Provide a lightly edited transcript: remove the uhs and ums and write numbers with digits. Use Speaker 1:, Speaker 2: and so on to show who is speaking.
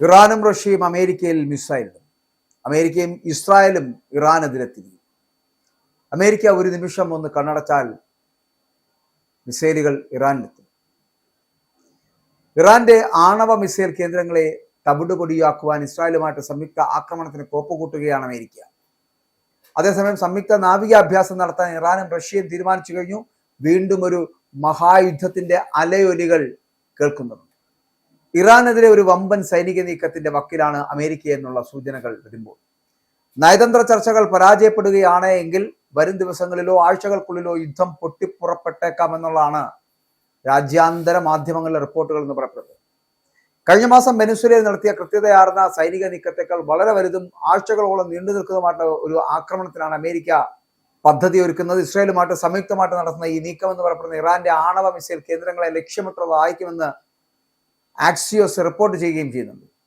Speaker 1: ഇറാനും റഷ്യയും അമേരിക്കയിൽ മിസൈലിടും. അമേരിക്കയും ഇസ്രായേലും ഇറാനെതിരെ തിരിയും. അമേരിക്ക ഒരു നിമിഷം ഒന്ന് കണ്ണടച്ചാൽ മിസൈലുകൾ ഇറാനിലെത്തും. ഇറാന്റെ ആണവ മിസൈൽ കേന്ദ്രങ്ങളെ തവിടുപൊടിയാക്കുവാൻ ഇസ്രായേലുമായിട്ട് സംയുക്ത ആക്രമണത്തിന് കോപ്പുകൂട്ടുകയാണ് അമേരിക്ക. അതേസമയം സംയുക്ത നാവികാഭ്യാസം നടത്താൻ ഇറാനും റഷ്യയും തീരുമാനിച്ചു കഴിഞ്ഞു. വീണ്ടും ഒരു മഹായുദ്ധത്തിന്റെ അലയൊലികൾ കേൾക്കുന്നുണ്ട്. ഇറാനെതിരെ ഒരു വമ്പൻ സൈനിക നീക്കത്തിന്റെ വക്കിലാണ് അമേരിക്ക എന്നുള്ള സൂചനകൾ വരുമ്പോൾ നയതന്ത്ര ചർച്ചകൾ പരാജയപ്പെടുകയാണ് എങ്കിൽ വരും ദിവസങ്ങളിലോ ആഴ്ചകൾക്കുള്ളിലോ യുദ്ധം പൊട്ടിപ്പുറപ്പെട്ടേക്കാമെന്നുള്ളതാണ് രാജ്യാന്തര മാധ്യമങ്ങളിലെ റിപ്പോർട്ടുകൾ എന്ന് പറയപ്പെടുന്നത്. കഴിഞ്ഞ മാസം വെനസ്വേലയിൽ നടത്തിയ കൃത്യതയാർന്ന സൈനിക നീക്കത്തേക്കാൾ വളരെ വലുതും ആഴ്ചകളോളം നീണ്ടു നിൽക്കുന്നതുമായിട്ട് ഒരു ആക്രമണത്തിനാണ് അമേരിക്ക പദ്ധതി ഒരുക്കുന്നത്. ഇസ്രായേലുമായിട്ട് സംയുക്തമായിട്ട് നടത്തുന്ന ഈ നീക്കം എന്ന് പറയപ്പെടുന്ന ഇറാന്റെ ആണവ മിസൈൽ കേന്ദ്രങ്ങളെ ലക്ഷ്യമിട്ടുള്ളതായിരിക്കുമെന്ന് ആക്സിയോസ് റിപ്പോർട്ട് ചെയ്യുകയും ചെയ്യുന്നുണ്ട്.